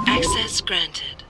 Access granted.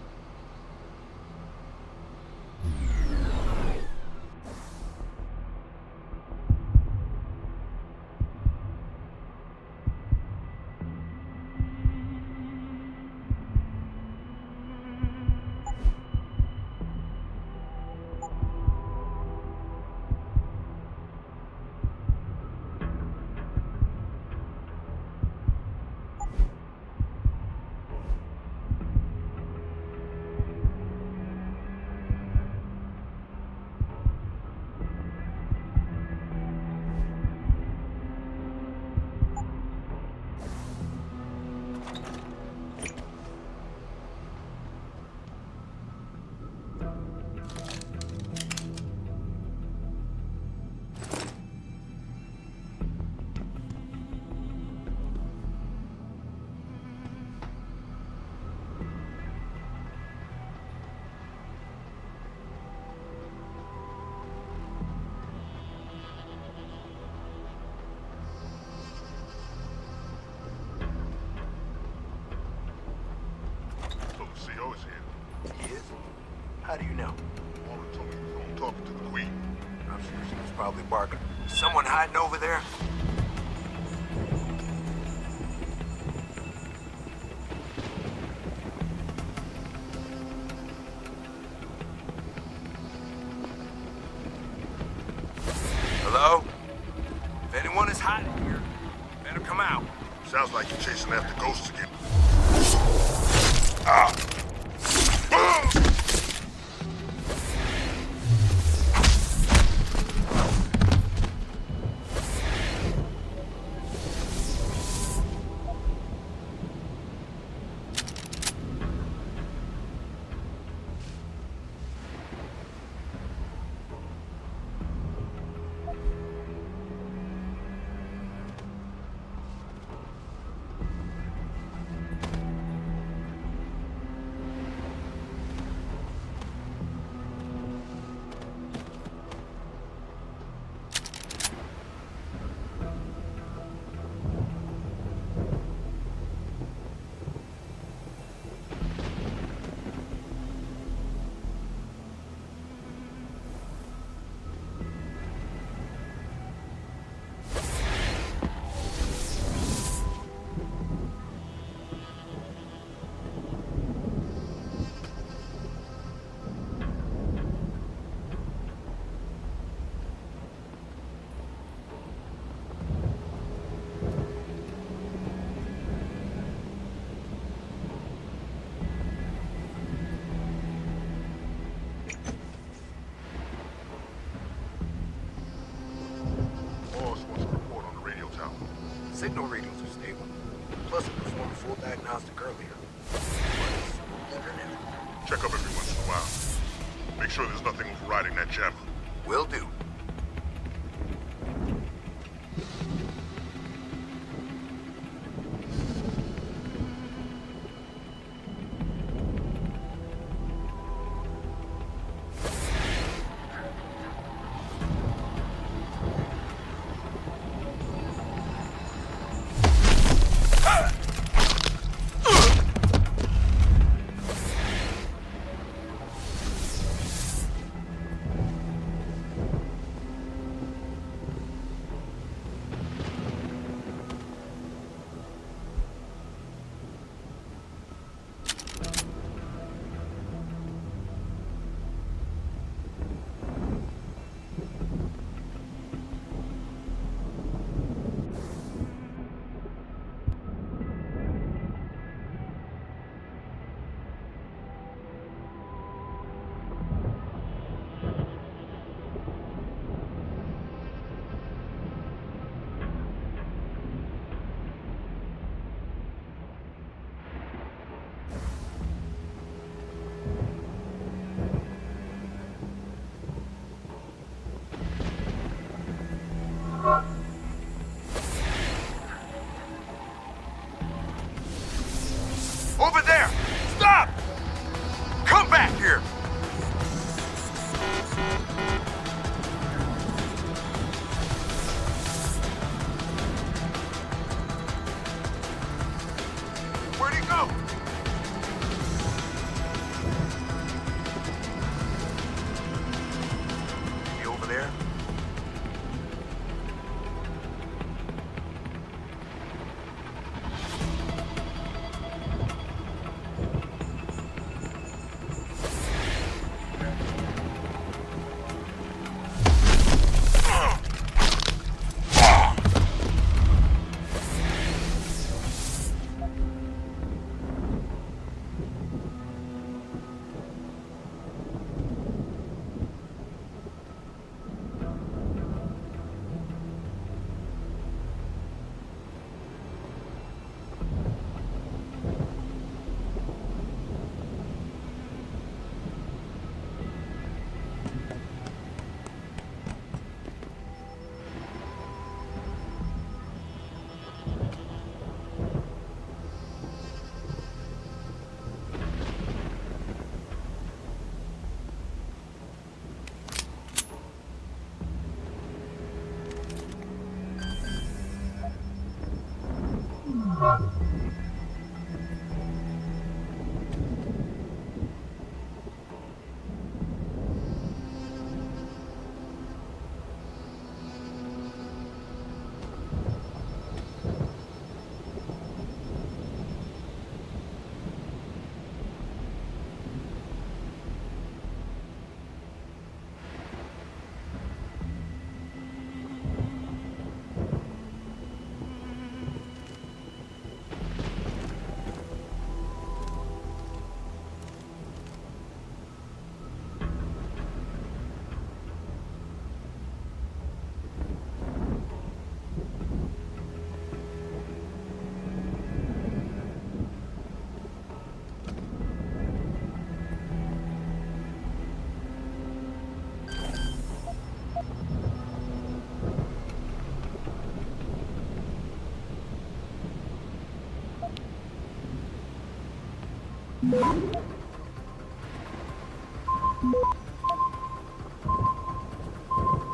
CO is here. He is? How do you know? Warren told me he was home talking to the Queen. I'm sure she was probably barking. Someone hiding over there? Hello? If anyone is hiding here, better come out. Sounds like you're chasing after ghosts again. Signal readings are stable. Plus, it performed a full diagnostic earlier. Internet. Check up every once in a while. Make sure there's nothing overriding that jammer. Will do.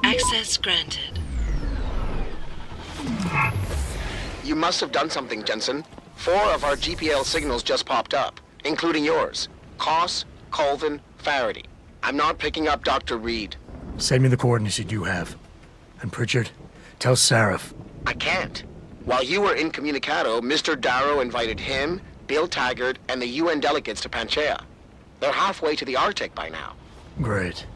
Access granted. You must have done something, Jensen. 4 of our GPL signals just popped up, including yours. Koss, Colvin, Faraday. I'm not picking up Dr. Reed. Send me the coordinates you do have. And Pritchard, tell Sarif. I can't. While you were incommunicado, Mr. Darrow invited him, Bill Taggart, and the UN delegates to Panchea. They're halfway to the Arctic by now. Great.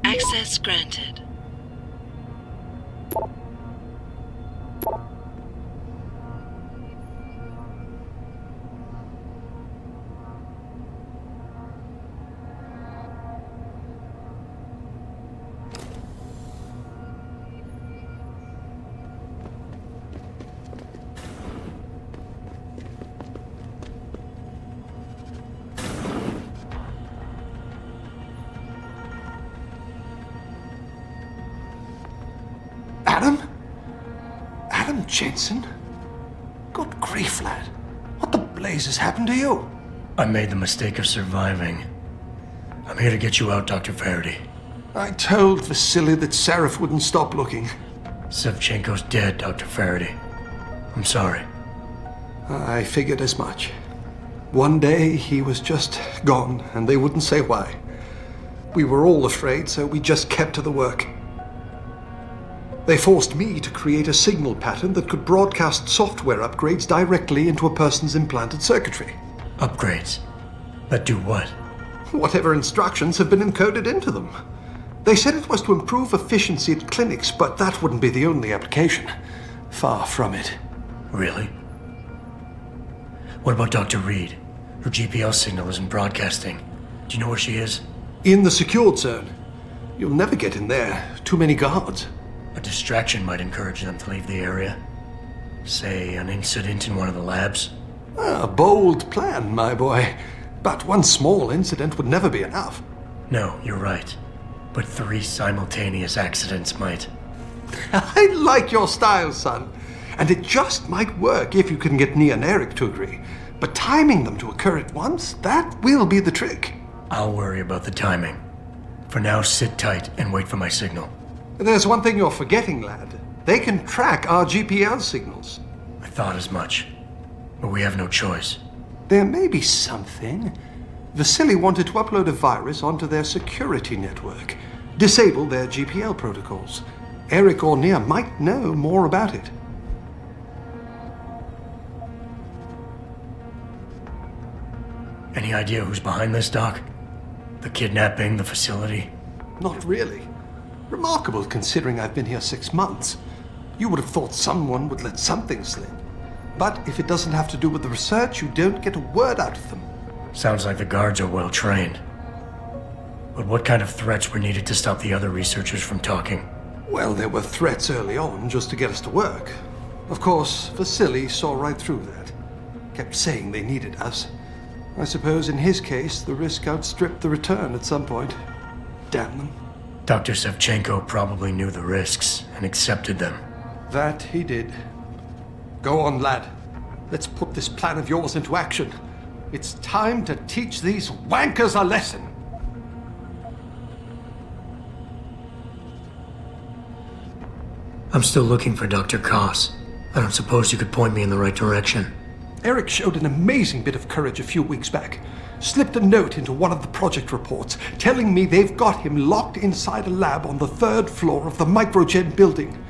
Access granted. Adam? Adam Jensen? Good grief, lad. What the blazes happened to you? I made the mistake of surviving. I'm here to get you out, Dr. Faraday. I told Vasily that Sarif wouldn't stop looking. Sevchenko's dead, Dr. Faraday. I'm sorry. I figured as much. One day he was just gone, and they wouldn't say why. We were all afraid, so we just kept to the work. They forced me to create a signal pattern that could broadcast software upgrades directly into a person's implanted circuitry. Upgrades? That do what? Whatever instructions have been encoded into them. They said it was to improve efficiency at clinics, but that wouldn't be the only application. Far from it. Really? What about Dr. Reed? Her GPL signal isn't broadcasting. Do you know where she is? In the secured zone. You'll never get in there. Too many guards. A distraction might encourage them to leave the area. Say, an incident in one of the labs. A bold plan, my boy. But one small incident would never be enough. No, you're right. But 3 simultaneous accidents might. I like your style, son. And it just might work if you can get Nia and Eric to agree. But timing them to occur at once, that will be the trick. I'll worry about the timing. For now, sit tight and wait for my signal. There's one thing you're forgetting, lad. They can track our GPL signals. I thought as much. But we have no choice. There may be something. Vasily wanted to upload a virus onto their security network, disable their GPL protocols. Eric or Nia might know more about it. Any idea who's behind this, Doc? The kidnapping, the facility? Not really. Remarkable considering I've been here 6 months. You would have thought someone would let something slip. But if it doesn't have to do with the research, you don't get a word out of them. Sounds like the guards are well trained. But what kind of threats were needed to stop the other researchers from talking? Well, there were threats early on just to get us to work. Of course, Vasily saw right through that. Kept saying they needed us. I suppose in his case, the risk outstripped the return at some point. Damn them. Dr. Sevchenko probably knew the risks and accepted them. That he did. Go on, lad. Let's put this plan of yours into action. It's time to teach these wankers a lesson. I'm still looking for Dr. Koss. I don't suppose you could point me in the right direction. Eric showed an amazing bit of courage a few weeks back. Slipped a note into one of the project reports, telling me they've got him locked inside a lab on the 3rd floor of the Microgen building.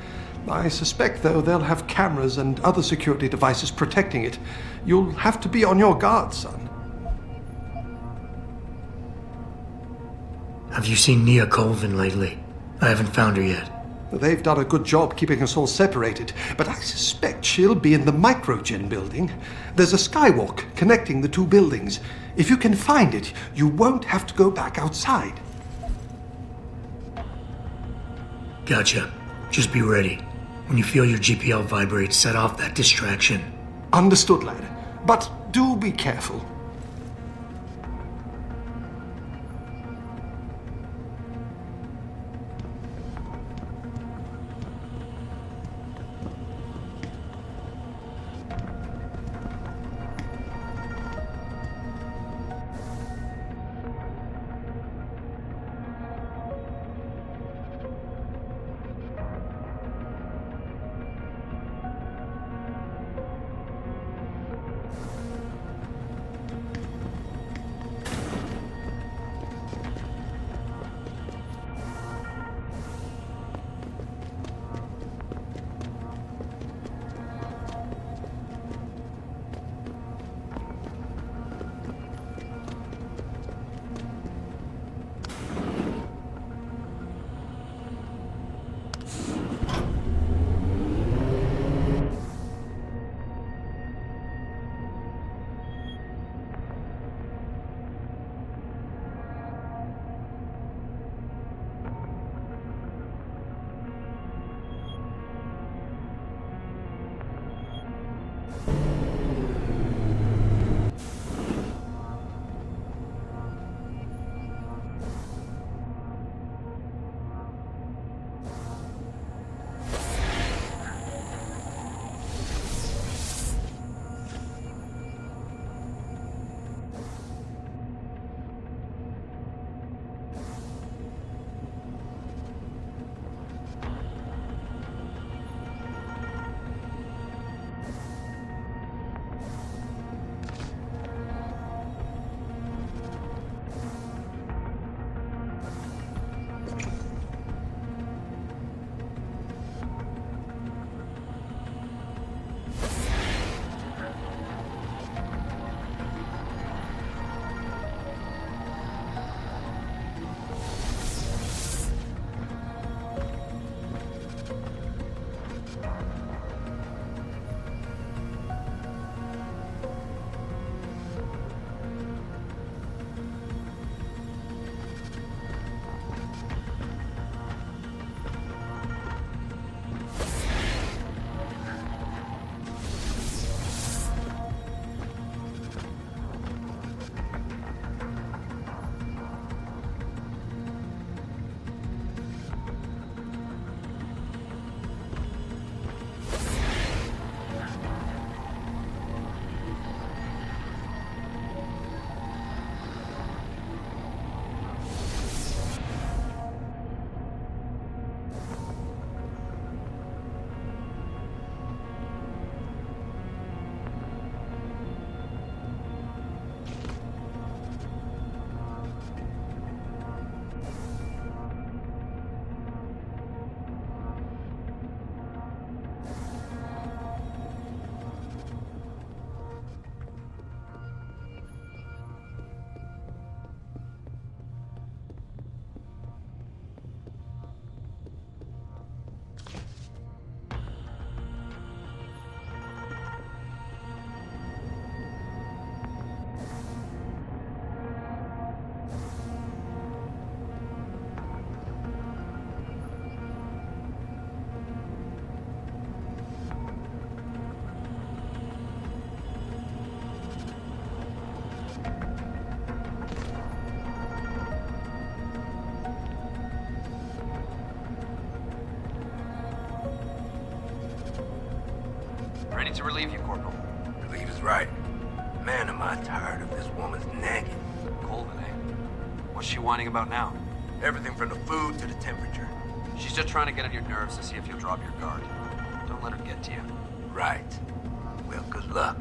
I suspect, though, they'll have cameras and other security devices protecting it. You'll have to be on your guard, son. Have you seen Nia Colvin lately? I haven't found her yet. They've done a good job keeping us all separated, but I suspect she'll be in the Microgen building. There's a skywalk connecting the 2 buildings. If you can find it, you won't have to go back outside. Gotcha. Just be ready. When you feel your GPL vibrate, set off that distraction. Understood, lad. But do be careful. Ready to relieve you, Corporal. Relief is right. Man, am I tired of this woman's nagging. Colvin, eh? What's she whining about now? Everything from the food to the temperature. She's just trying to get on your nerves to see if you'll drop your guard. Don't let her get to you. Right. Well, good luck.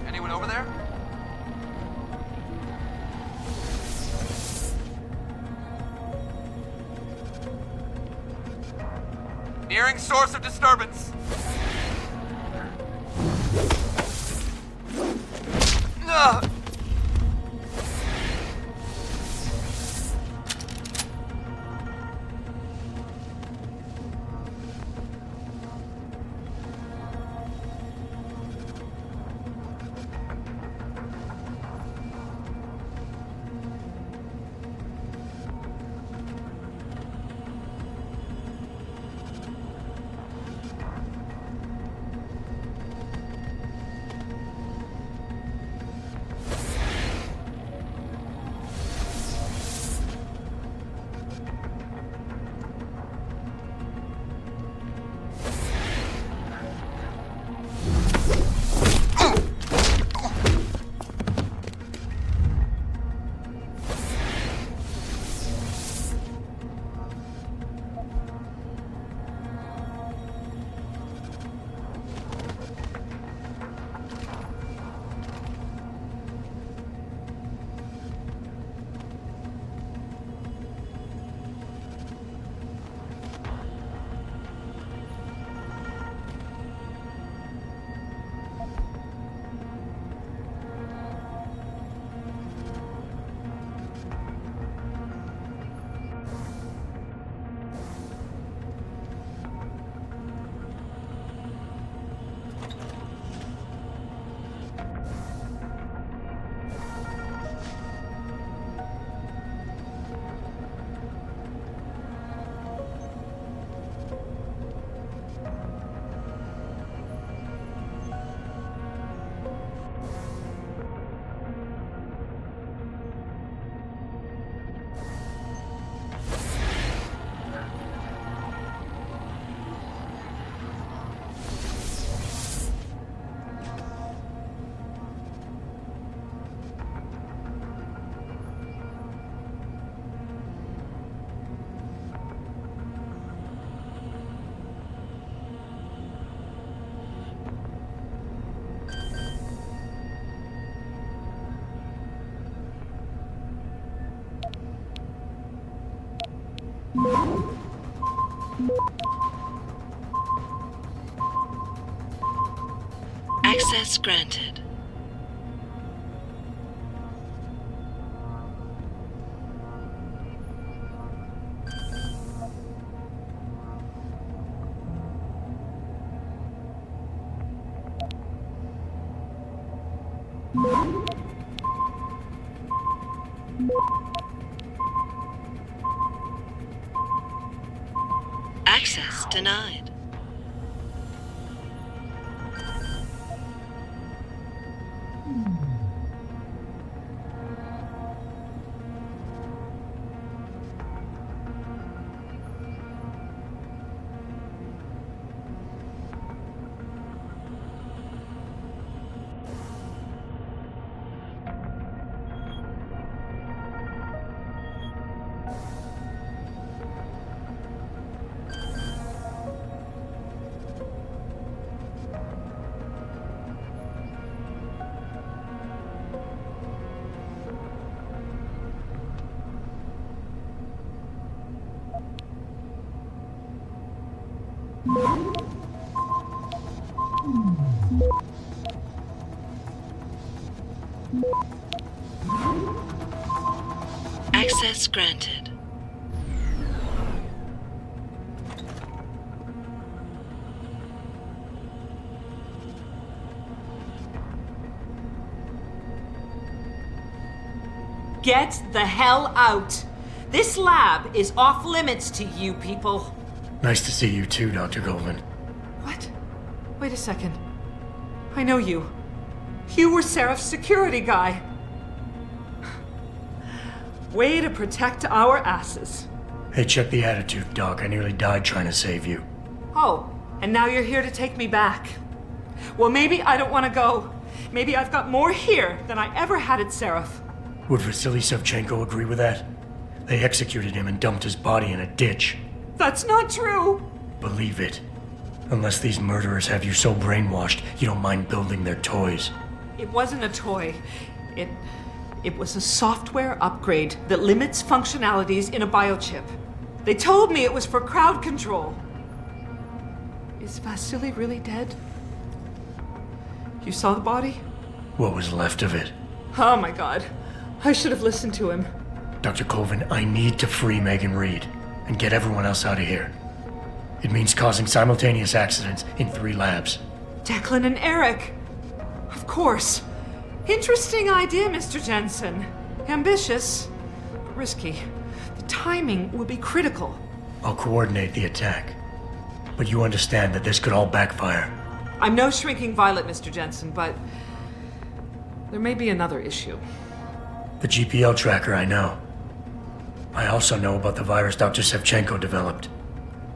Anyone over there? Nearing source of disturbance. Ugh. Access granted. Access denied. Access granted. Get the hell out! This lab is off limits to you people. Nice to see you too, Dr. Goldman. What? Wait a second. I know you. You were Seraph's security guy. Way to protect our asses. Hey, check the attitude, Doc. I nearly died trying to save you. Oh, and now you're here to take me back. Well, maybe I don't want to go. Maybe I've got more here than I ever had at Seraph. Would Vasily Savchenko agree with that? They executed him and dumped his body in a ditch. That's not true! Believe it. Unless these murderers have you so brainwashed, you don't mind building their toys. It wasn't a toy. It was a software upgrade that limits functionalities in a biochip. They told me it was for crowd control. Is Vasily really dead? You saw the body? What was left of it? Oh my god. I should have listened to him. Dr. Colvin, I need to free Megan Reed and get everyone else out of here. It means causing simultaneous accidents in 3 labs. Declan and Eric. Of course. Interesting idea, Mr. Jensen. Ambitious, but risky. The timing will be critical. I'll coordinate the attack. But you understand that this could all backfire. I'm no shrinking violet, Mr. Jensen, but there may be another issue. The GPL tracker, I know. I also know about the virus Dr. Savchenko developed.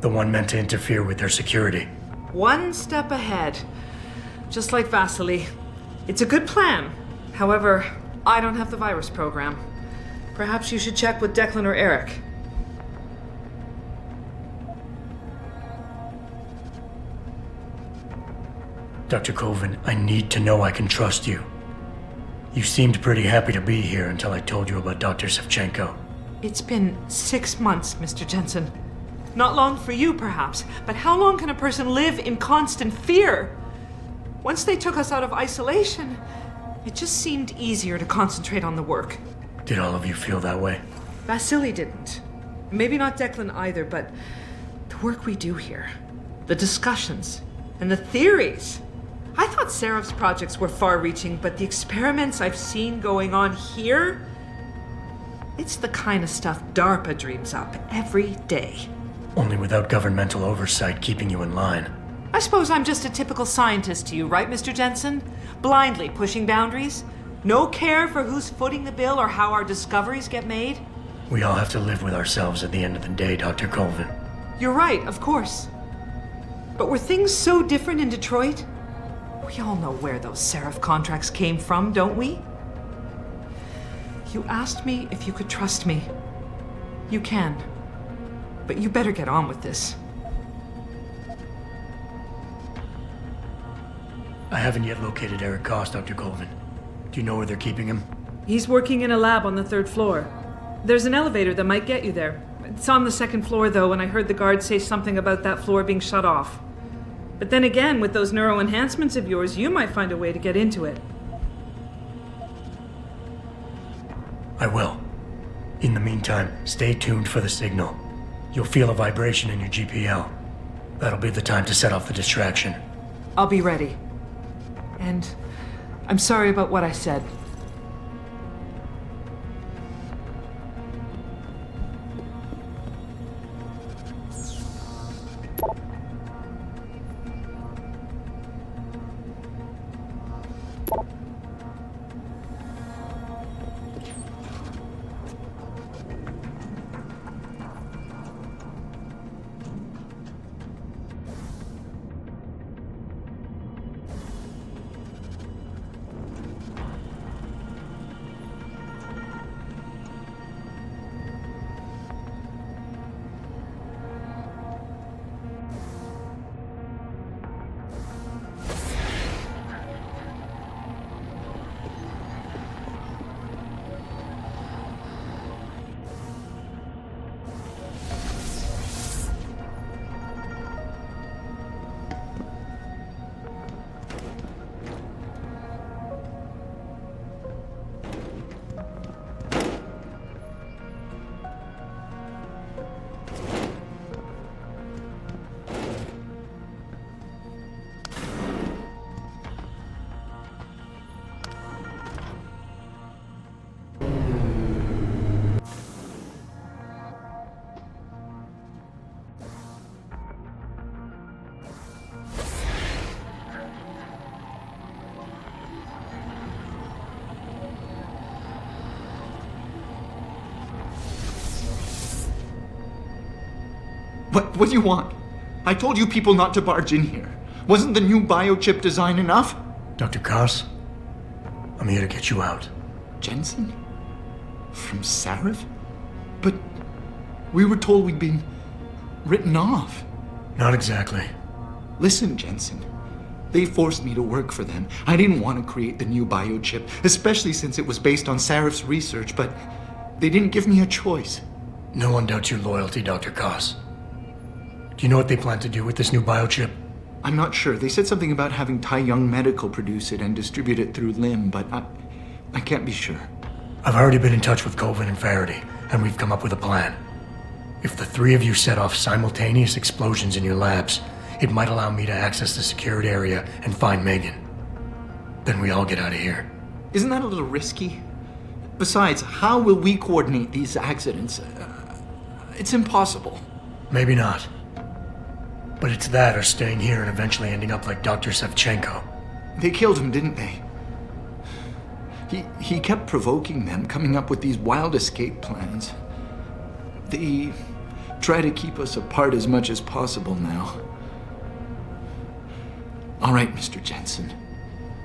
The one meant to interfere with their security. One step ahead. Just like Vasily. It's a good plan. However, I don't have the virus program. Perhaps you should check with Declan or Eric. Dr. Colvin, I need to know I can trust you. You seemed pretty happy to be here until I told you about Dr. Savchenko. It's been 6 months, Mr. Jensen. Not long for you, perhaps, but how long can a person live in constant fear? Once they took us out of isolation, it just seemed easier to concentrate on the work. Did all of you feel that way? Vasily didn't. Maybe not Declan either, but the work we do here, the discussions, and the theories. I thought Seraph's projects were far-reaching, but the experiments I've seen going on here, it's the kind of stuff DARPA dreams up every day. Only without governmental oversight keeping you in line. I suppose I'm just a typical scientist to you, right, Mr. Jensen? Blindly pushing boundaries? No care for who's footing the bill or how our discoveries get made? We all have to live with ourselves at the end of the day, Dr. Colvin. You're right, of course. But were things so different in Detroit? We all know where those Seraph contracts came from, don't we? You asked me if you could trust me. You can. But you better get on with this. I haven't yet located Eric Goss, Dr. Colvin. Do you know where they're keeping him? He's working in a lab on the 3rd floor. There's an elevator that might get you there. It's on the 2nd floor, though, and I heard the guard say something about that floor being shut off. But then again, with those neuroenhancements of yours, you might find a way to get into it. I will. In the meantime, stay tuned for the signal. You'll feel a vibration in your GPL. That'll be the time to set off the distraction. I'll be ready. And I'm sorry about what I said. What do you want? I told you people not to barge in here. Wasn't the new biochip design enough? Dr. Koss, I'm here to get you out. Jensen? From Sarif? But we were told we'd been written off. Not exactly. Listen, Jensen. They forced me to work for them. I didn't want to create the new biochip, especially since it was based on Sarif's research, but they didn't give me a choice. No one doubts your loyalty, Dr. Koss. Do you know what they plan to do with this new biochip? I'm not sure. They said something about having Tai Young Medical produce it and distribute it through LIM, but I can't be sure. I've already been in touch with Colvin and Faraday, and we've come up with a plan. If the three of you set off simultaneous explosions in your labs, it might allow me to access the secured area and find Megan. Then we all get out of here. Isn't that a little risky? Besides, how will we coordinate these accidents? It's impossible. Maybe not. But it's that or staying here and eventually ending up like Dr. Sevchenko. They killed him, didn't they? He kept provoking them, coming up with these wild escape plans. They try to keep us apart as much as possible now. All right, Mr. Jensen.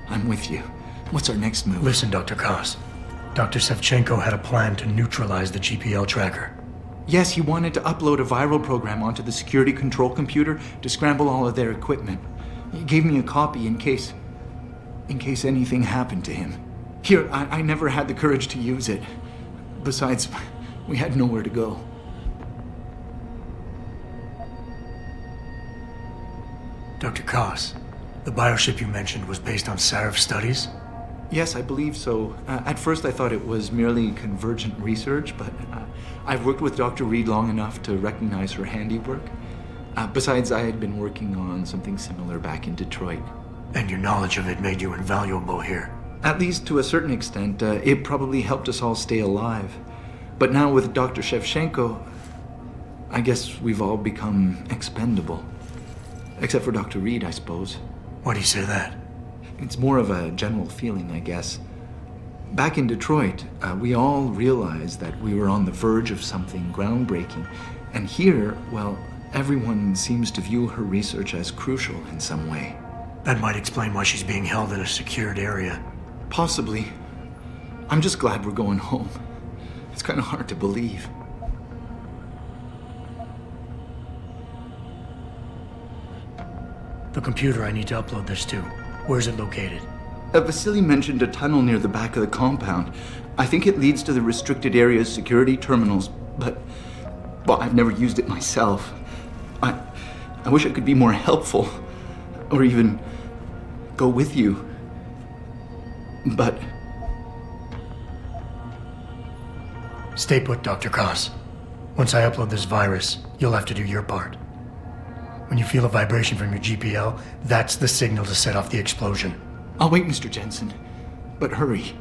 I'm with you. What's our next move? Listen, Dr. Koss. Dr. Sevchenko had a plan to neutralize the GPL tracker. Yes, he wanted to upload a viral program onto the security control computer to scramble all of their equipment. He gave me a copy in case anything happened to him. Here, I never had the courage to use it. Besides, we had nowhere to go. Dr. Koss, the bioship you mentioned was based on Sarif studies? Yes, I believe so. At first I thought it was merely convergent research, but I've worked with Dr. Reed long enough to recognize her handiwork. Besides, I had been working on something similar back in Detroit. And your knowledge of it made you invaluable here. At least to a certain extent, it probably helped us all stay alive. But now with Dr. Shevchenko, I guess we've all become expendable. Except for Dr. Reed, I suppose. Why do you say that? It's more of a general feeling, I guess. Back in Detroit, we all realized that we were on the verge of something groundbreaking. And here, well, everyone seems to view her research as crucial in some way. That might explain why she's being held in a secured area. Possibly. I'm just glad we're going home. It's kind of hard to believe. The computer I need to upload this to, where's it located? Vasily mentioned a tunnel near the back of the compound. I think it leads to the restricted area's security terminals, but well, I've never used it myself. I wish I could be more helpful, or even go with you. But stay put, Dr. Koss. Once I upload this virus, you'll have to do your part. When you feel a vibration from your GPL, that's the signal to set off the explosion. I'll wait, Mr. Jensen. But hurry.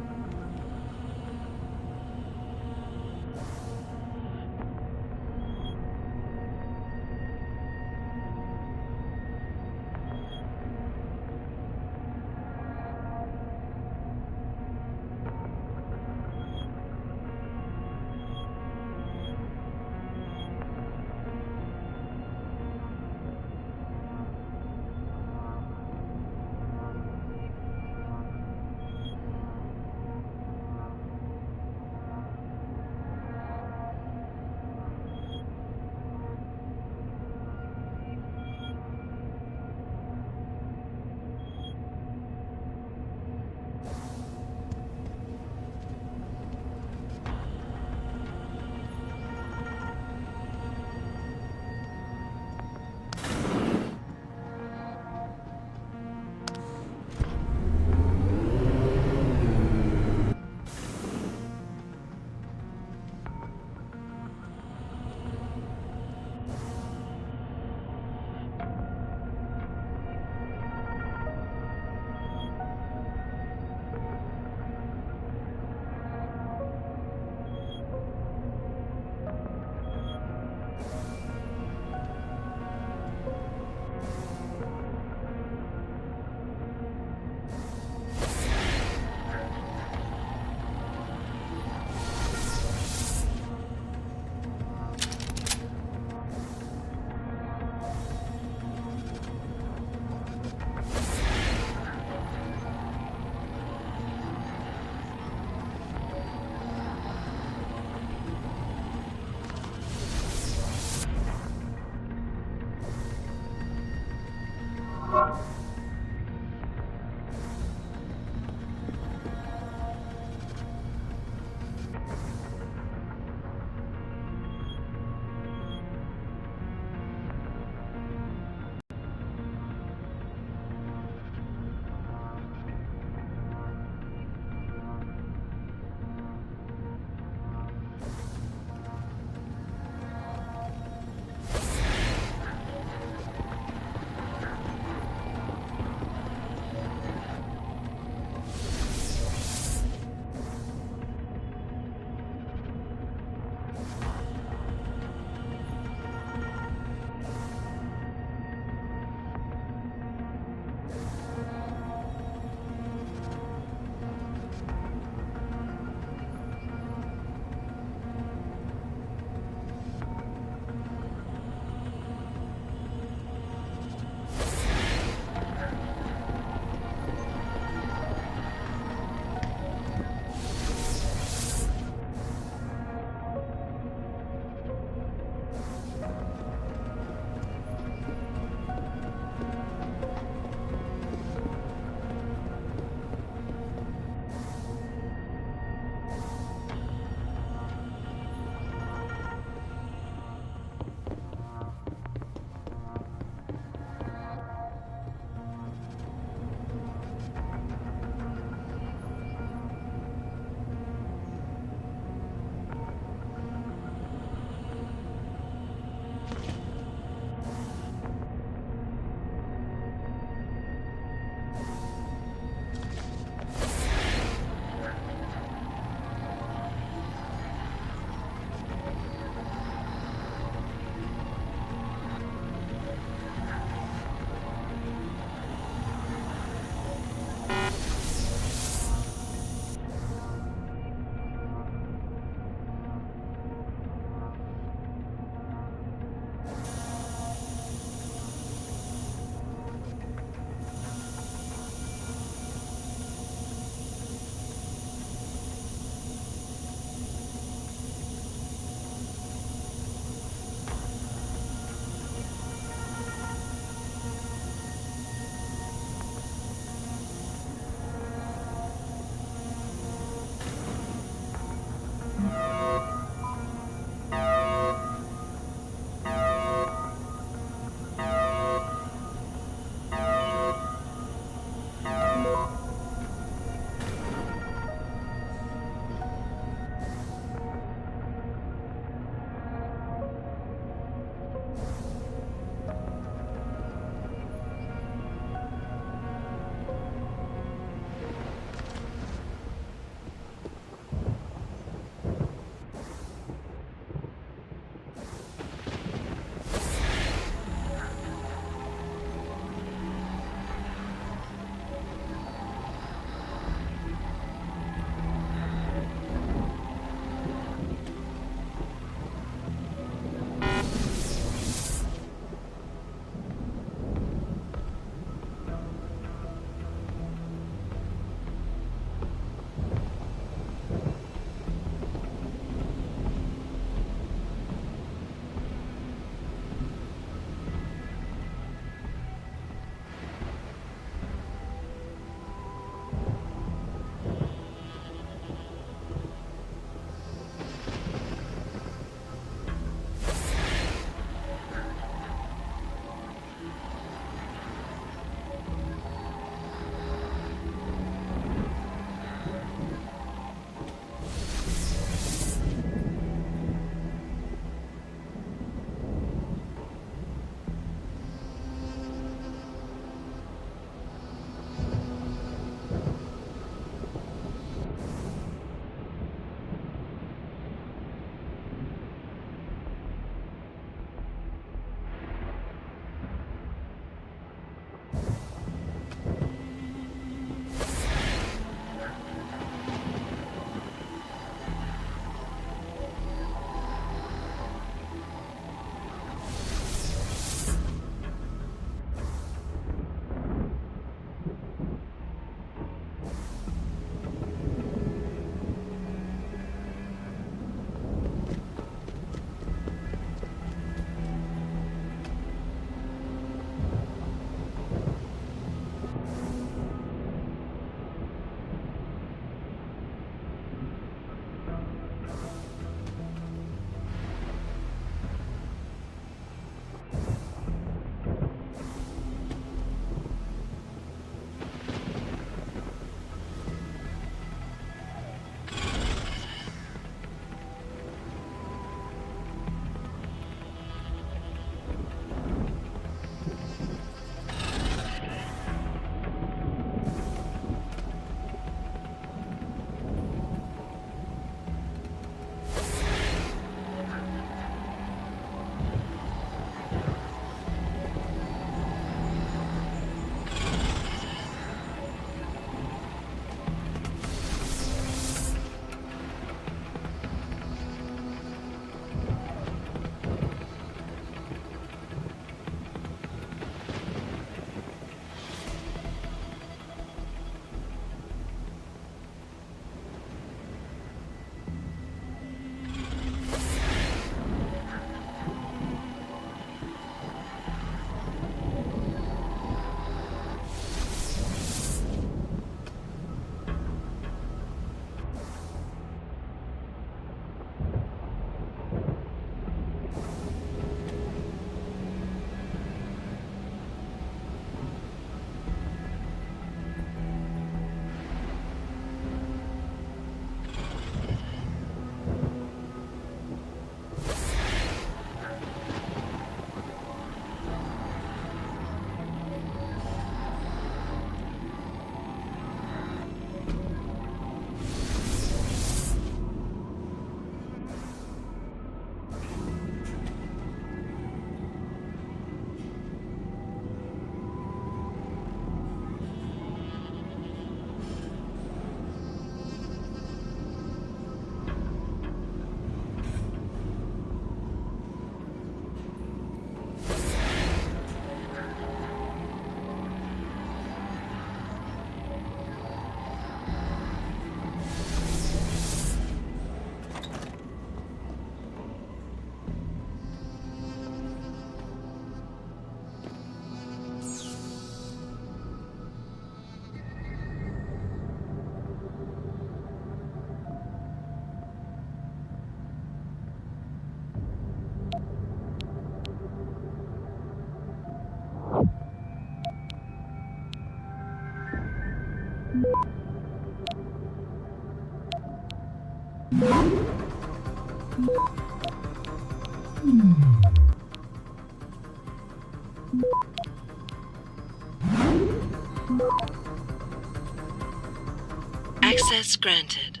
Access granted.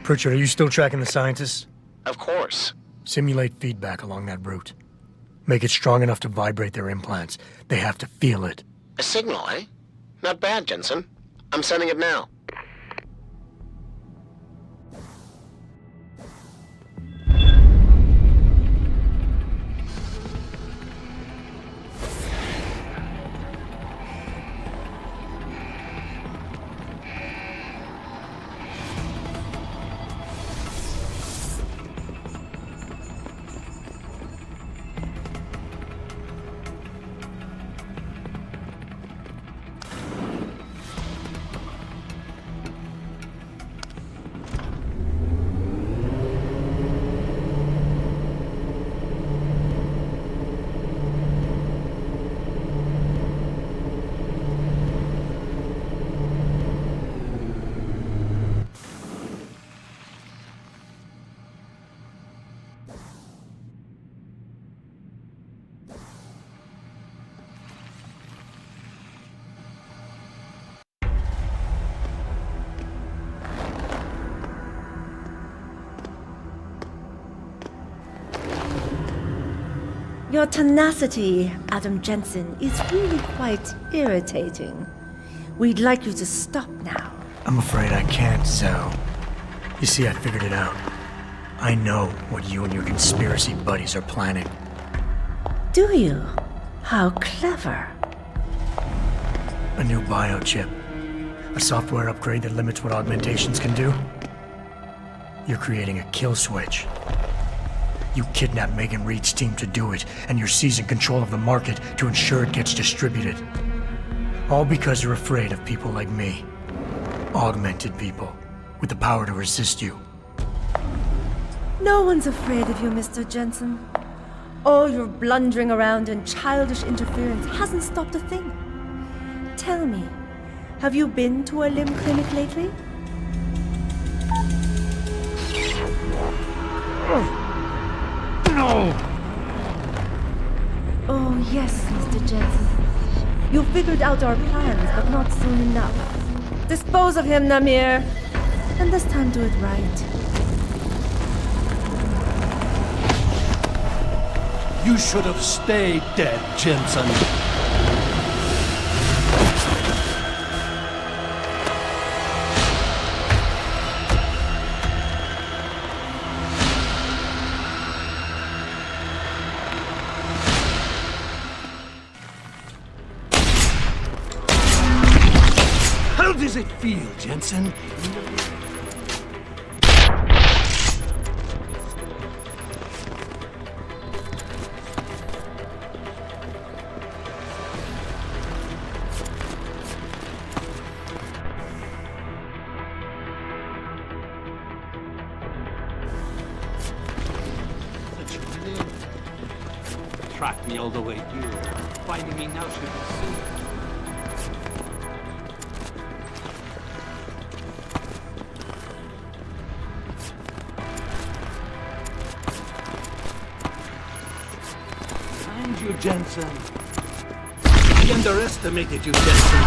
Pritchard, are you still tracking the scientists? Of course. Simulate feedback along that route. Make it strong enough to vibrate their implants. They have to feel it. A signal, eh? Not bad, Jensen. I'm sending it now. Your tenacity, Adam Jensen, is really quite irritating. We'd like you to stop now. I'm afraid I can't, Sal. You see, I figured it out. I know what you and your conspiracy buddies are planning. Do you? How clever. A new biochip. A software upgrade that limits what augmentations can do. You're creating a kill switch. You kidnapped Megan Reed's team to do it, and you're seizing control of the market to ensure it gets distributed. All because you're afraid of people like me. Augmented people, with the power to resist you. No one's afraid of you, Mr. Jensen. All your blundering around and childish interference hasn't stopped a thing. Tell me, have you been to a limb clinic lately? No! Oh, yes, Mr. Jensen. You figured out our plans, but not soon enough. Dispose of him, Namir. And this time do it right. You should have stayed dead, Jensen. How does it feel, Jensen? Tracked me all the way here. Finding me now should be soon. Find you, Jensen. I underestimated you, Jensen.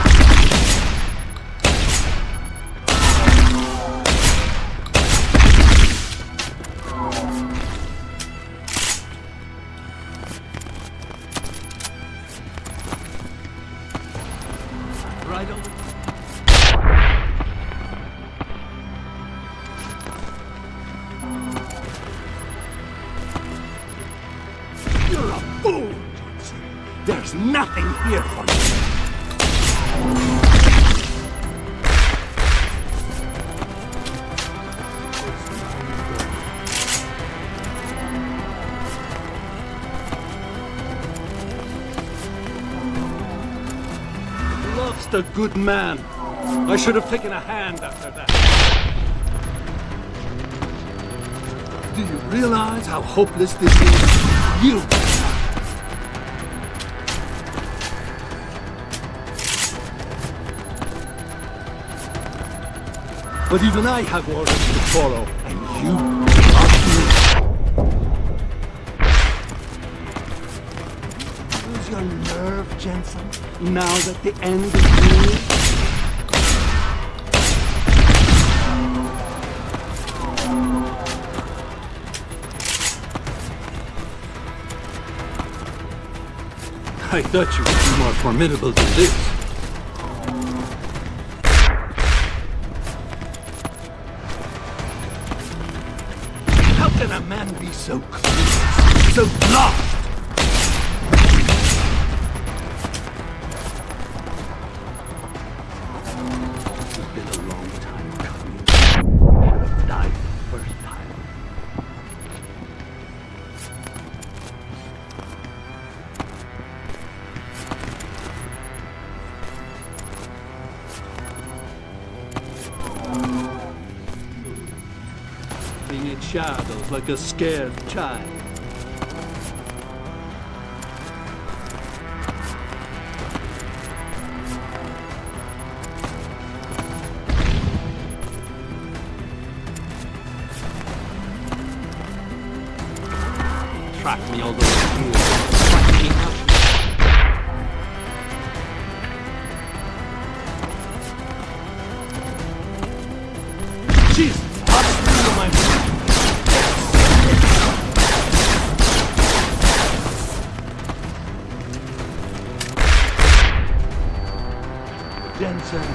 You're a fool, Johnson. There's nothing here for you. Lost a good man. I should have taken a hand after that. Do you realize how hopeless this is? You! But even I have orders to follow, and you are lose your nerve, Jensen, now that the end is near? I thought you would be more formidable than this. How can a man be so clueless, so lost? It's been a long time coming. I died the first time. In shadows like a scared child. Track me all the way here. Track me out. Jesus! I'll my Jensen.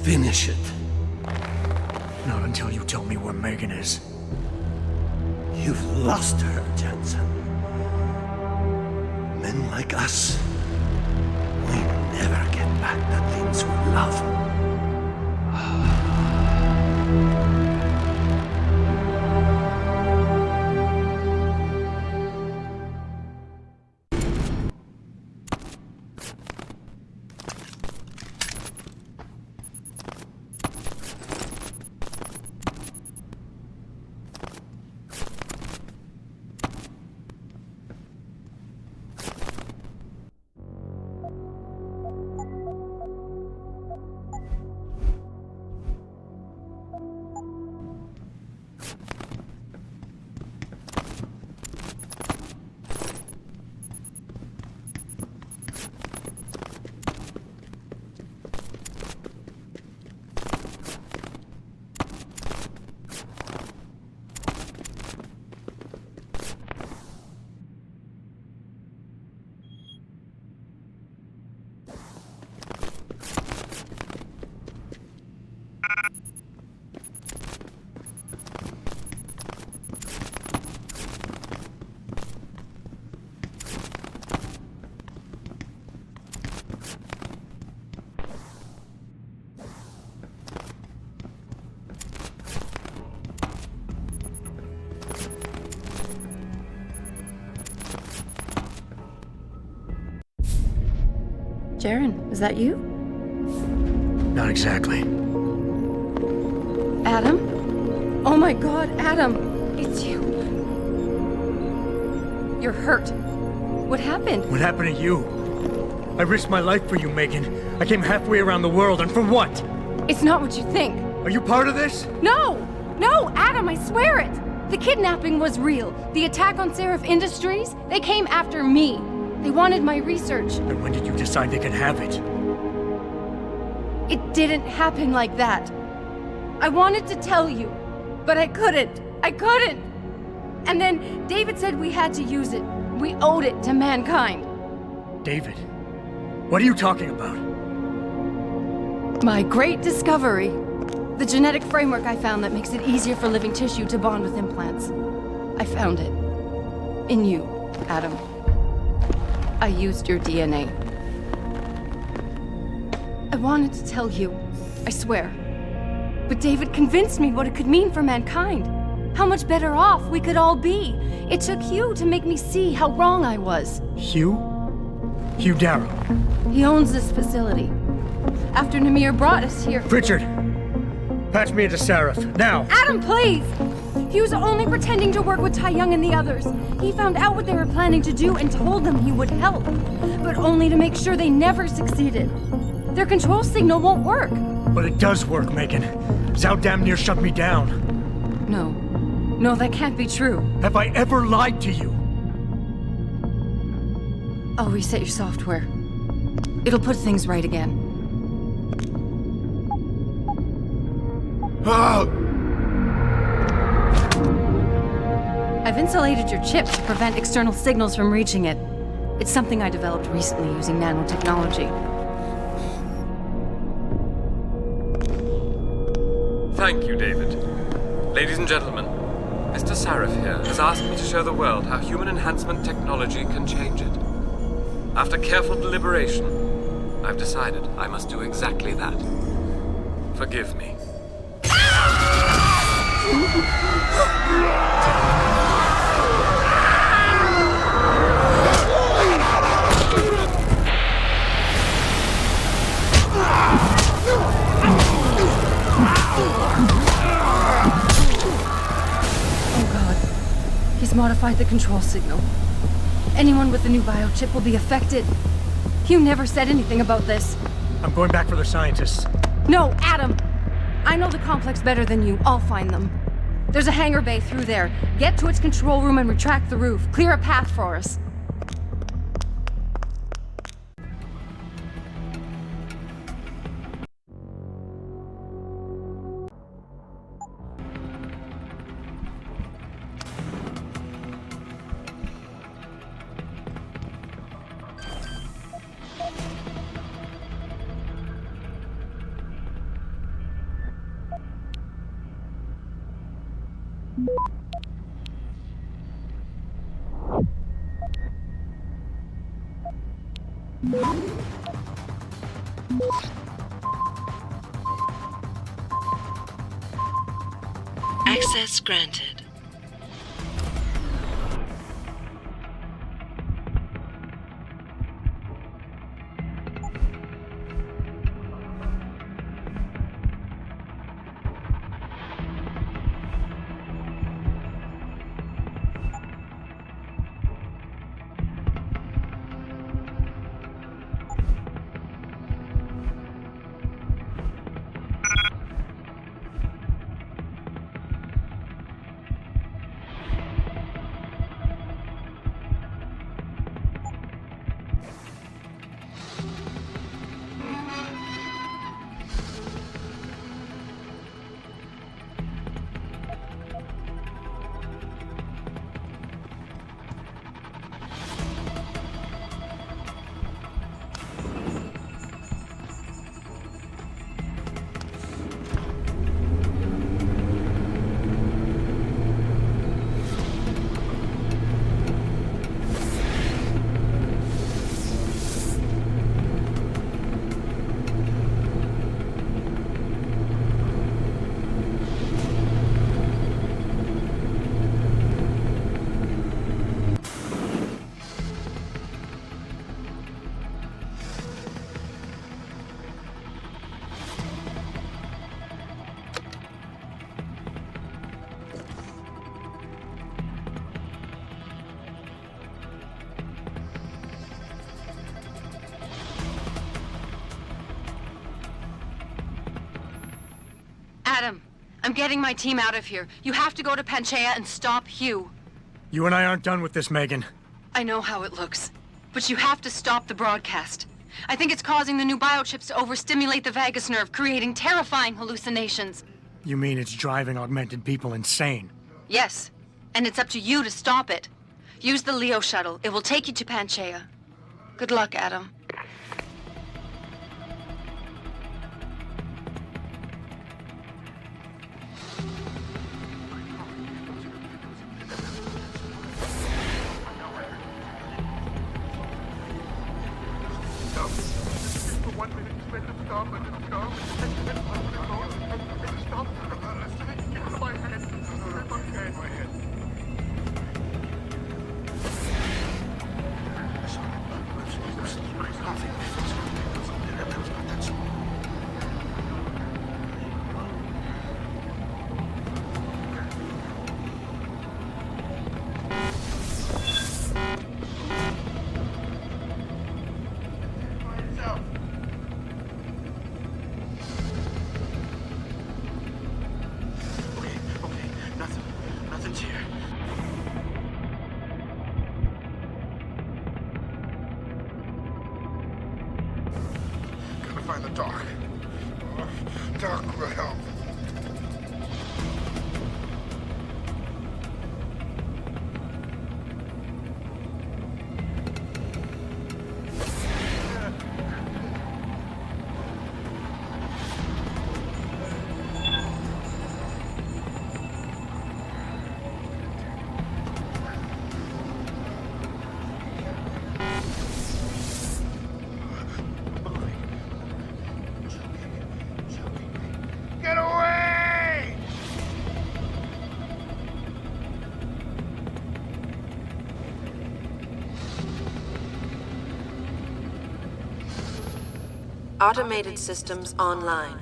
Finish it. Not until you tell me where Megan is. You've lost her, Jensen. Men like us, we never get back the things we love. Jaren, is that you? Not exactly. Adam? Oh my god, Adam! It's you. You're hurt. What happened? What happened to you? I risked my life for you, Megan. I came halfway around the world, and for what? It's not what you think. Are you part of this? No! No, Adam, I swear it! The kidnapping was real. The attack on Seraph Industries, they came after me. They wanted my research. And when did you decide they could have it? It didn't happen like that. I wanted to tell you, but I couldn't. I couldn't! And then David said we had to use it. We owed it to mankind. David, what are you talking about? My great discovery. The genetic framework I found that makes it easier for living tissue to bond with implants. I found it. In you, Adam. I used your DNA. I wanted to tell you, I swear. But David convinced me what it could mean for mankind. How much better off we could all be. It took Hugh to make me see how wrong I was. Hugh? Hugh Darrow. He owns this facility. After Namir brought us here... Richard! Patch me into Sarif, now! Adam, please! He was only pretending to work with Tai Young and the others. He found out what they were planning to do and told them he would help. But only to make sure they never succeeded. Their control signal won't work. But it does work, Megan. Zhao damn near shut me down. No. No, that can't be true. Have I ever lied to you? I'll reset your software. It'll put things right again. I've insulated your chip to prevent external signals from reaching it. It's something I developed recently using nanotechnology. Thank you, David. Ladies and gentlemen, Mr. Sarif here has asked me to show the world how human enhancement technology can change it. After careful deliberation, I've decided I must do exactly that. Forgive me. Oh God. He's modified the control signal. Anyone with the new biochip will be affected. Hugh never said anything about this. I'm going back for the scientists. No, Adam! I know the complex better than you. I'll find them. There's a hangar bay through there. Get to its control room and retract the roof. Clear a path for us. Access granted. Adam, I'm getting my team out of here. You have to go to Panchaea and stop Hugh. You and I aren't done with this, Megan. I know how it looks, but you have to stop the broadcast. I think it's causing the new biochips to overstimulate the vagus nerve, creating terrifying hallucinations. You mean it's driving augmented people insane? Yes. And it's up to you to stop it. Use the Leo shuttle. It will take you to Panchaea. Good luck, Adam. Nothing's here. Gotta find the dock. Dock will help. Get away! Automated systems online.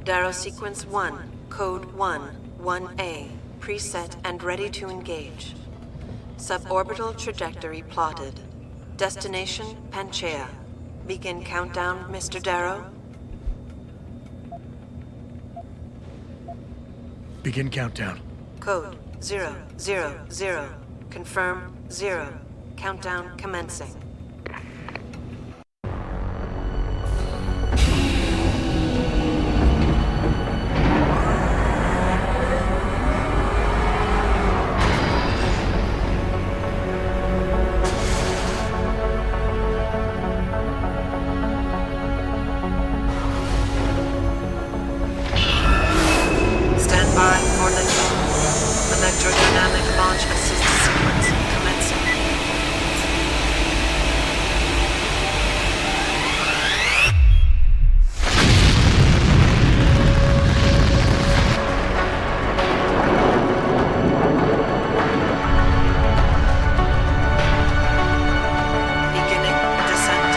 Darrow Sequence 1, Code 1, 1A, preset and ready to engage. Suborbital trajectory plotted. Destination, Panchaea. Begin countdown, Mr. Darrow. Begin countdown. Code 000. Confirm 0. Countdown commencing. Stand by for the electrodynamic launch assist sequence commencing. Beginning descent.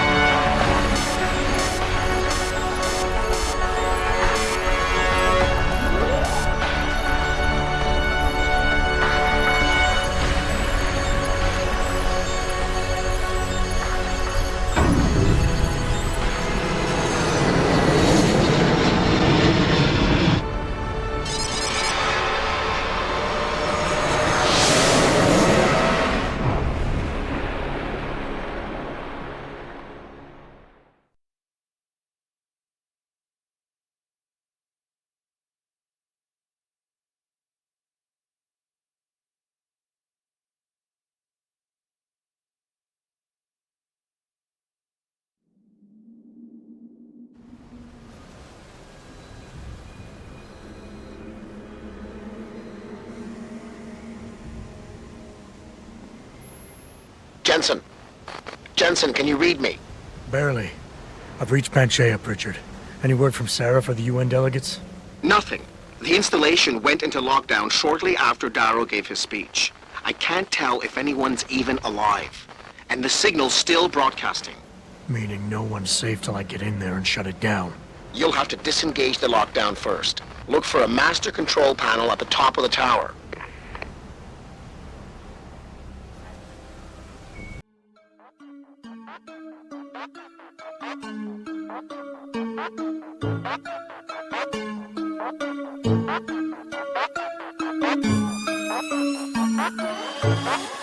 Jensen. Jensen, can you read me? Barely. I've reached Panchaea, Pritchard. Any word from Sarah for the UN delegates? Nothing. The installation went into lockdown shortly after Darrow gave his speech. I can't tell if anyone's even alive. And the signal's still broadcasting. Meaning no one's safe till I get in there and shut it down. You'll have to disengage the lockdown first. Look for a master control panel at the top of the tower. Thank you.